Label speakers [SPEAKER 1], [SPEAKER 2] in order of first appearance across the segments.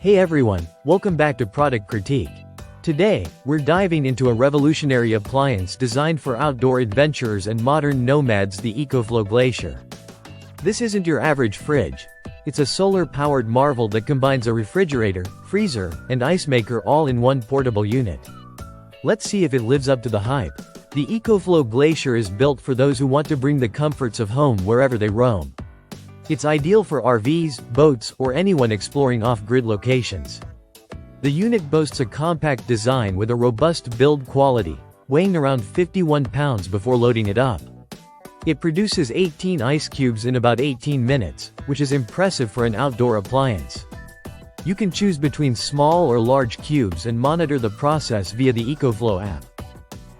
[SPEAKER 1] Hey everyone, welcome back to Product Critique. Today, we're diving into a revolutionary appliance designed for outdoor adventurers and modern nomads, the Ecoflow Glacier. This isn't your average fridge. It's a solar-powered marvel that combines a refrigerator, freezer, and ice maker all in one portable unit. Let's see if it lives up to the hype. The Ecoflow Glacier is built for those who want to bring the comforts of home wherever they roam. It's ideal for RVs, boats, or anyone exploring off-grid locations. The unit boasts a compact design with a robust build quality, weighing around 51 pounds before loading it up. It produces 18 ice cubes in about 18 minutes, which is impressive for an outdoor appliance. You can choose between small or large cubes and monitor the process via the Ecoflow app.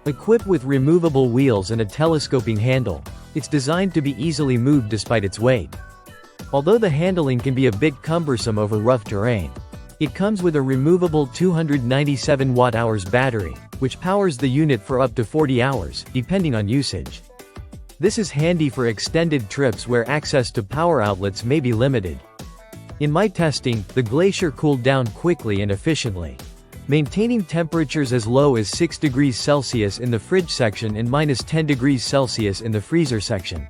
[SPEAKER 1] Equipped with removable wheels and a telescoping handle, it's designed to be easily moved despite its weight. Although the handling can be a bit cumbersome over rough terrain, it comes with a removable 297 watt-hours battery, which powers the unit for up to 40 hours, depending on usage. This is handy for extended trips where access to power outlets may be limited. In my testing, the Glacier cooled down quickly and efficiently, maintaining temperatures as low as 6 degrees Celsius in the fridge section and -10 degrees Celsius in the freezer section.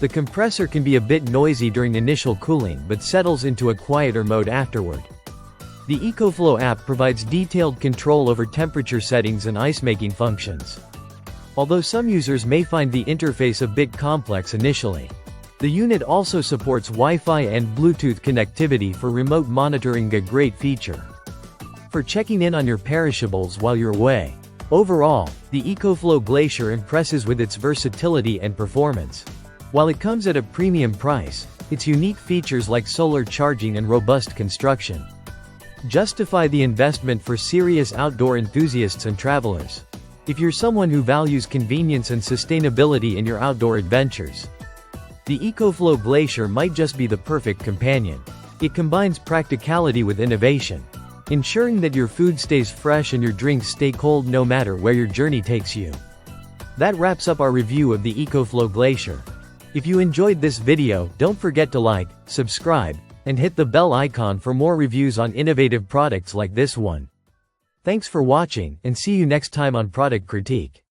[SPEAKER 1] The compressor can be a bit noisy during initial cooling but settles into a quieter mode afterward. The Ecoflow app provides detailed control over temperature settings and ice-making functions. Although some users may find the interface a bit complex initially, the unit also supports Wi-Fi and Bluetooth connectivity for remote monitoring, a great feature for checking in on your perishables while you're away. Overall, the Ecoflow Glacier impresses with its versatility and performance. While it comes at a premium price, its unique features like solar charging and robust construction justify the investment for serious outdoor enthusiasts and travelers. If you're someone who values convenience and sustainability in your outdoor adventures, the Ecoflow Glacier might just be the perfect companion. It combines practicality with innovation, ensuring that your food stays fresh and your drinks stay cold no matter where your journey takes you. That wraps up our review of the Ecoflow Glacier. If you enjoyed this video, don't forget to like, subscribe, and hit the bell icon for more reviews on innovative products like this one. Thanks for watching, and see you next time on Product Critique.